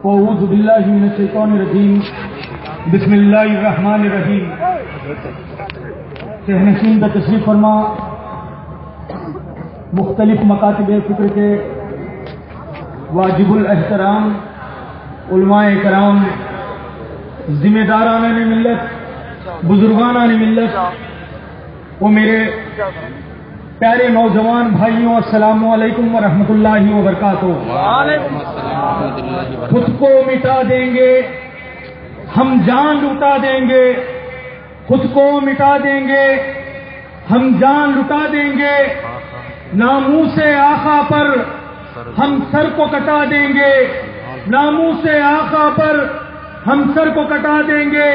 اعوذ باللہ من الشیطان الرجیم بسم اللہ الرحمن الرحیم. صحنشین پر تشریف فرما مختلف مکاتب فکر کے واجب الاحترام علماء کرام، ذمہ داران ملت، بزرگان ملت و میرے پیارے نوجوان بھائیوں، السلام علیکم ورحمۃ اللہ وبرکاتہ. خود کو مٹا دیں گے ہم جان لٹا دیں گے، خود کو مٹا دیں گے ہم جان لٹا دیں گے، ناموس آقا پر ہم سر کو کٹا دیں گے، ناموس آقا پر ہم سر کو کٹا دیں گے.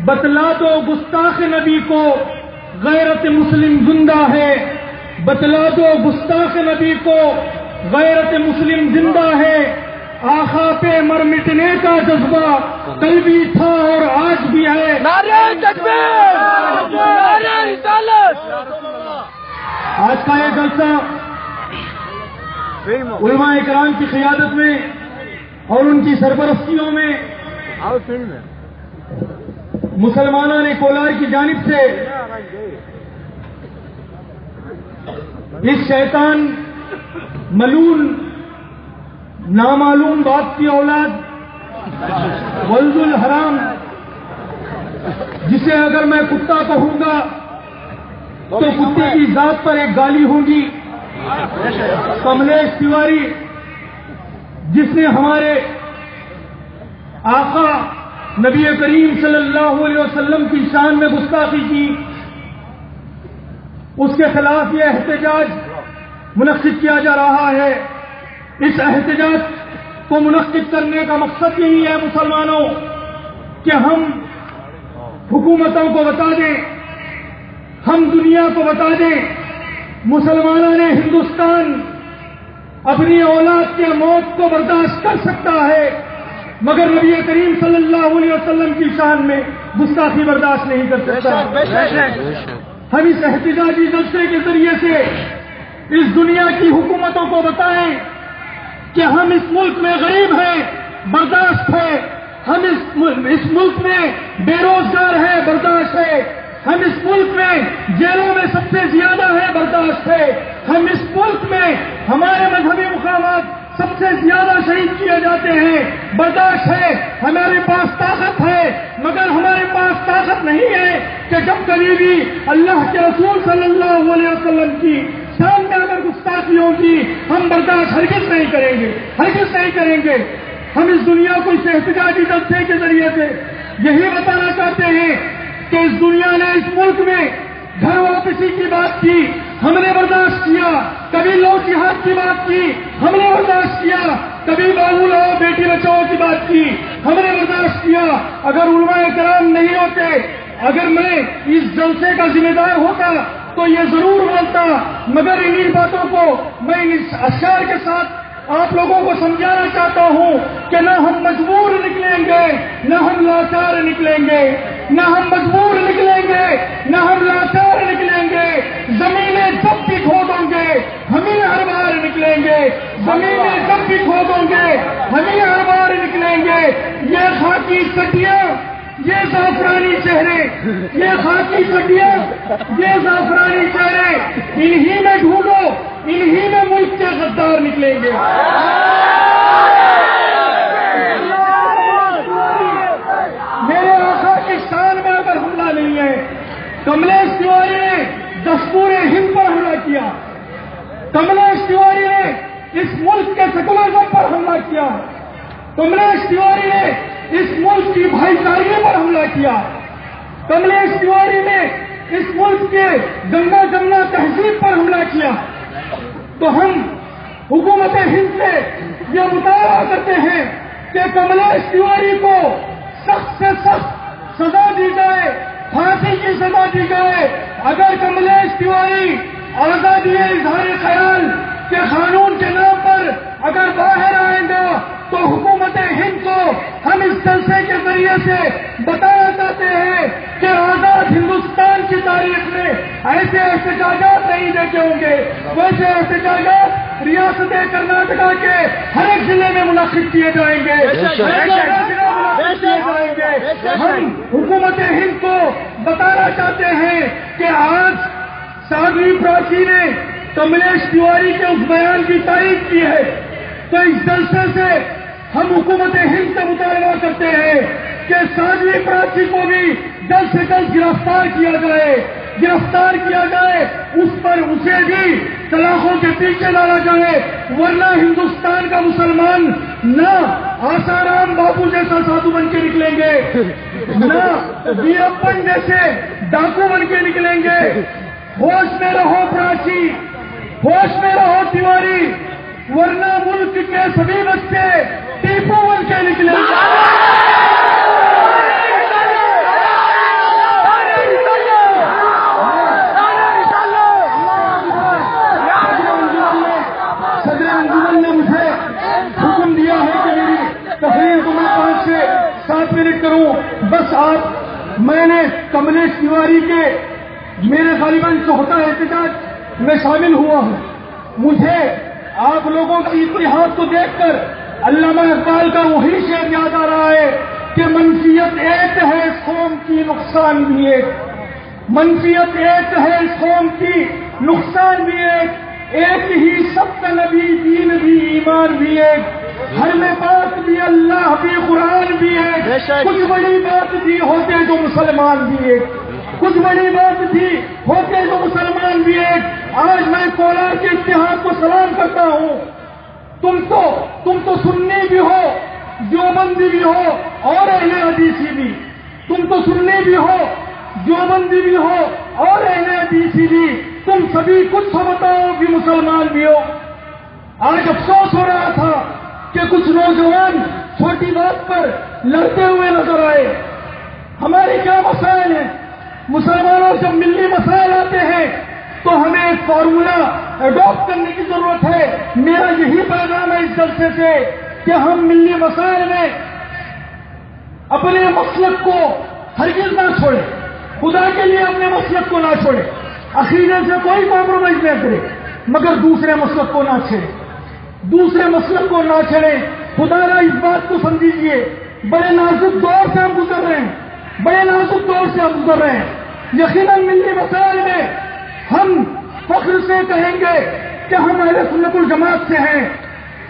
بتلا دو گستاخ نبی کو غیرت مسلم زندہ ہے، بتلا دو گستاخ نبی کو غیرت مسلم زندہ ہے. آقا پہ مر مٹنے کا جذبہ کل بھی تھا اور آج بھی ہے. نعرہ تکبیر، نعرہ رسالت. آج کا یہ جلسہ علماء اکرام کی قیادت میں اور ان کی سرپرستیوں میں مسلمانوں نے کولار کی جانب سے اس شیطان ملعون نامعلوم باپ کی اولاد ولد الحرام، جسے اگر میں کتا کہوں گا تو کتے کی ذات پر ایک گالی ہوگی، کملیش تیواری، جس نے ہمارے آقا نبی کریم صلی اللہ علیہ وسلم کی شان میں گستاخی کی، اس کے خلاف یہ احتجاج منعقد کیا جا رہا ہے. اس احتجاج کو منعقد کرنے کا مقصد یہی ہے مسلمانوں کہ ہم حکومتوں کو بتا دیں، ہم دنیا کو بتا دیں، مسلمانوں نے ہندوستان اپنی اولاد کے موت کو برداشت کر سکتا ہے مگر نبی کریم صلی اللہ علیہ وسلم کی شان میں گستاخی برداشت نہیں کر سکتا. ہم اس احتجاجی جلسے کے ذریعے سے اس دنیا کی حکومتوں کو بتائیں کہ ہم اس ملک میں غریب ہیں، برداشت ہے، ہم اس ملک میں بے روزگار ہیں، برداشت ہے، ہم اس ملک میں جیلوں میں سب سے زیادہ ہے، برداشت ہے، ہم اس ملک میں ہمارے مذہبی مقامات سب سے زیادہ شہید کیے جاتے ہیں، برداشت ہے. ہمارے پاس طاقت ہے مگر ہمارے پاس طاقت نہیں ہے کہ جب کبھی بھی اللہ کے رسول صلی اللہ علیہ وسلم کی شان میں اگر گستاخی ہوگی ہم برداشت ہرگز نہیں کریں گے، ہرگز نہیں کریں گے. ہم اس دنیا کو اس احتجاجی جلسے کے ذریعے سے یہی بتانا چاہتے ہیں کہ اس دنیا نے اس ملک میں گھر واپسی کی بات کی، ہم نے برداشت کیا. کبھی لوٹ جہاد کی بات کی، ہم نے برداشت کیا. کبھی بابو لاؤ بیٹی بچاؤ کی بات کی، ہم نے برداشت کیا. اگر علماء کرام نہیں ہوتے، اگر میں اس جلسے کا ذمہ دار ہوتا تو یہ ضرور بولتا، مگر انہی باتوں کو میں اس اشعار کے ساتھ آپ لوگوں کو سمجھانا چاہتا ہوں کہ نہ ہم مجبور نکلیں گے، نہ ہم لاچار نکلیں گے، نہ ہم مجبور نکلیں گے، نہ ہم لاچار نکلیں گے. زمینیں جب بھی کھودیں گے ہم ہی ہر بار نکلیں گے، زمینیں جب بھی کھودیں گے ہم ہی ہر بار نکلیں گے. یہ خاکی چٹیاں، یہ زعفرانی چہرے، یہ خاکی چٹیاں، یہ زعفرانی چہرے، انہی میں ڈھونڈو، انہی میں ملک کے غدار نکلیں گے. میرے آقا کی شان میں اگر حملہ نہیں ہے، کملیش تیواری نے دستور ہند پر حملہ کیا، کملیش تیواری نے اس ملک کے سیکولرزم پر حملہ کیا، کملیش تیواری نے اس ملک کی بھائی چارگی پر حملہ کیا، کملیش تیواری نے اس ملک کے گنگا جمنا تہذیب پر حملہ کیا. تو ہم حکومت ہند سے یہ مطالبہ کرتے ہیں کہ کملیش تیواری کو سخت سے سخت سزا دی جائے، پھانسی کی سزا دی جائے. اگر کملیش تیواری آزادی اظہار خیال کے قانون کے نام پر اگر باہر آئیں گا تو حکومت ہند کو ہم اس جلسے کے ذریعے سے بتانا چاہتے ہیں کہ آزاد ہندوستان کی تاریخ میں ایسے احتجاجات نہیں دیکھے ہوں گے، ویسے احتجاجات ریاست کرناٹکا کے ہر ایک ضلع میں منعقد کیے جائیں گے. ہم حکومت ہند کو بتانا چاہتے ہیں کہ آج سادھوی پراچی نے کملیش تیواری کے اس بیان کی تعریف کی ہے، تو اس جلسے سے ہم حکومت ہند سے مطالبہ کرتے ہیں کہ سادھوی پراچی کو بھی جلد سے جلد گرفتار کیا جائے، اس پر اسے بھی سلاخوں کے پیچھے ڈالا جائے، ورنہ ہندوستان کا مسلمان نہ آسارام باپو جیسا سادھو بن کے نکلیں گے، نہ ویرپن جیسے ڈاکو بن کے نکلیں گے. ہوش میں رہو پراچی، ہوش میں رہو تیواری، ورنہ ملک کے سبھی بچے ٹیپو بن کے نکلیں گے. صدر انجمن نے مجھے حکم دیا ہے کہ میری تقریر کو میں 5 سے 7 منٹ کروں. بس میں نے کملیش تیواری کے میرے غالباً چوتھا احتجاج میں شامل ہوا ہوں. مجھے آپ لوگوں کی اتحاد کو دیکھ کر علامہ اقبال کا وہی شعر یاد آ رہا ہے کہ منفیت ایک ہے اس قوم کی، نقصان بھی ایک. منفیت ایک ہے اس قوم کی، نقصان بھی ایک ہی سب کا نبی، دین بھی، ایمان بھی ایک. ہر میں بات بھی، اللہ بھی، قرآن بھی ایک. کچھ بڑی بات بھی ہوتے جو مسلمان بھی ایک، کچھ بڑی بات بھی ہوتے جو مسلمان بھی ایک. آج میں کولار کے اتحاد کو سلام کرتا ہوں. تم تو سنی بھی ہو، دیوبندی بھی ہو اور اہل حدیثی بھی. تم تو سنی بھی ہو، دیوبندی بھی ہو اور اہل حدیثی بھی. تم سبھی کچھ بتاؤ بھی مسلمان بھی ہو. آج افسوس ہو رہا تھا کہ کچھ نوجوان چھوٹی بات پر لڑتے ہوئے نظر آئے. ہمارے کیا مسائل ہیں؟ مسلمانوں جب ملی مسائل آتے ہیں تو ہمیں ایک فارمولا اڈاپٹ کرنے کی ضرورت ہے. میرا یہی پیغام ہے اس جلسے سے کہ ہم ملی مسائل میں اپنے مسلک کو ہرگز نہ چھوڑیں. خدا کے لیے اپنے مسلک کو نہ چھوڑیں. عقیدے سے کوئی کمپرومائز نہ کرے، مگر دوسرے مسلک کو نہ چھیڑیں. دوسرے مسلک کو نہ چھیڑیں. خدا را اس بات کو سمجھیے، بڑے نازک دور سے ہم گزر رہے ہیں، بڑے نازک دور سے ہم گزر رہے ہیں. یقیناً ملی مسائل میں ہم فخر سے کہیں گے کہ ہم اہل سنت الجماعت سے ہیں،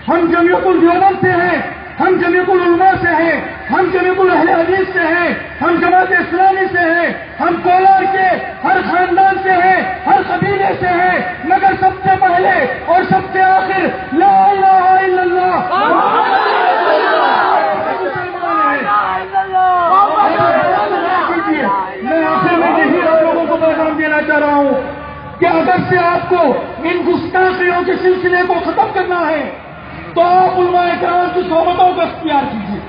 ہم جمیعت الدیوبند سے ہیں، ہم جمیعت العلماء سے ہیں، ہم جمیعت الاہل حدیث سے ہیں، ہم جماعت اسلامی سے ہیں، ہم کولار کے ہر خاندان سے ہیں، ہر قبیلے سے ہیں. مگر سب سے پہلے اور سب سے آخر لا الہ الا اللہ. میں آخر میں یہی آپ لوگوں کو پیغام دینا چاہ رہا ہوں کہ اگر سے آپ کو ان گستاخیوں کے سلسلے کو ختم کرنا ہے تو آپ علماء کرام کی صحبتوں کا اختیار کیجیے،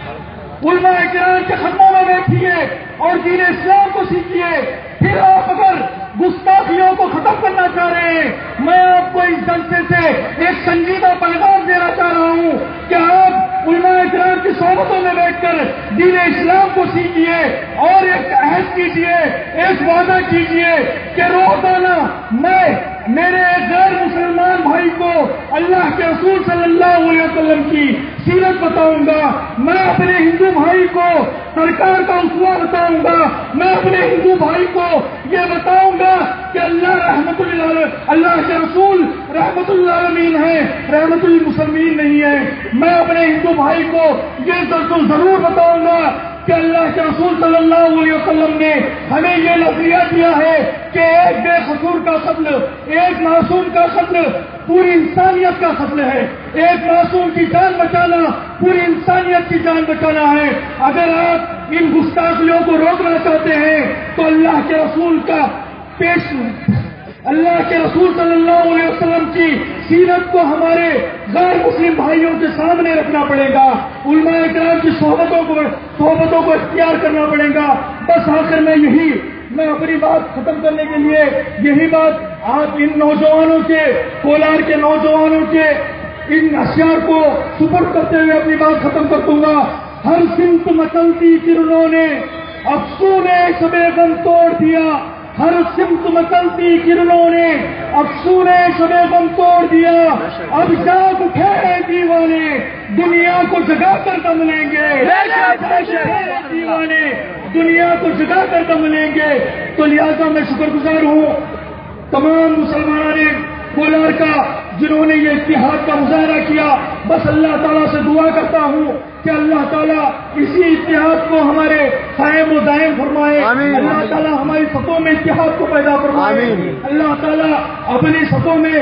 علماء کرام کے خدموں میں بیٹھیے اور دین اسلام کو سیکھیے. پھر آپ اگر گستاخیوں کو ختم کرنا چاہ رہے ہیں، میں آپ کو اس جلسے سے ایک سنجیدہ پیغام دینا چاہ رہا ہوں کہ آپ علماء کرام کی صحبتوں میں بیٹھ کر دین اسلام کو سیکھیے اور ایک عہد کیجیے، ایک وعدہ کیجیے کہ روزانہ میں میرے غیر مسلمان بھائی کو اللہ کے رسول صلی اللہ علیہ وسلم کی سیرت بتاؤں گا. میں اپنے ہندو بھائی کو سرکار کا اسوہ بتاؤں گا. میں اپنے ہندو بھائی کو یہ بتاؤں گا کہ اللہ کے رسول رحمت للعالمین ہے، رحمت للمسلمین نہیں ہے. میں اپنے ہندو بھائی کو یہ ضرور بتاؤں گا کہ اللہ کے رسول صلی اللہ علیہ وسلم نے ہمیں یہ نظریہ دیا ہے کہ ایک بے قصور کا قتل، ایک معصوم کا قتل پوری انسانیت کا قتل ہے. ایک معصوم کی جان بچانا پوری انسانیت کی جان بچانا ہے. اگر آپ ان گستاخیوں کو روکنا چاہتے ہیں تو اللہ کے رسول صلی اللہ علیہ وسلم کی سیرت کو ہمارے غیر مسلم بھائیوں کے سامنے رکھنا پڑے گا. علماء کرام کی صحبتوں کو اختیار کرنا پڑے گا. بس آخر میں اپنی بات ختم کرنے کے لیے یہی بات آپ ان نوجوانوں کے، کولار کے نوجوانوں کے ان اشعار کو سپرد کرتے ہوئے اپنی بات ختم کر دوں گا. ہر سمت مچلتی کرنوں نے افسوں نے شب غم توڑ دیا، ہر سمت مچلتی کرنوں نے افسونے شب غم توڑ دیا. اب جاگ اٹھے دیوانے دنیا کو جگا کر دم لیں گے. دیوانے دنیا کو جگا کر دم لیں گے. تو لہذا میں شکر گزار ہوں تمام مسلمانوں کولار کا جنہوں نے یہ اتحاد کا مظاہرہ کیا. بس اللہ تعالیٰ سے دعا کرتا ہوں کہ اللہ تعالیٰ اسی اتحاد کو ہمارے قائم و دائم فرمائے. اللہ تعالیٰ ہماری صفوں میں اتحاد کو پیدا فرمائے. اللہ تعالیٰ اپنی صفوں میں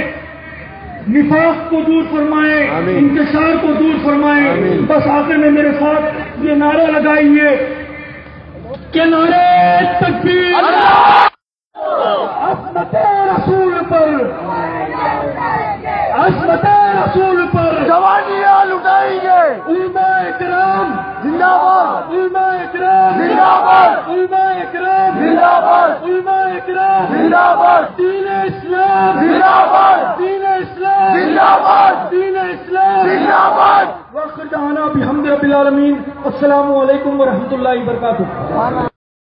نفاق کو دور فرمائے, انتشار کو دور فرمائے. بس آخر میں میرے ساتھ یہ نعرہ لگائیے کہ نعرہ تکبیر عصمت رسول پر, عصمت رسول پر جوانیاں لٹائیں گے. علماء کرام زندہ باد, علماء کرام زندہ باد, علماء کرام زندہ باد, علماء کرام زندہ باد, دین اسلام زندہ باد, دین اسلام زندہ باد, دین اسلام زندہ باد. وآخر دعوانا بحمد رب العالمین. السلام علیکم ورحمۃ اللہ وبرکاتہ.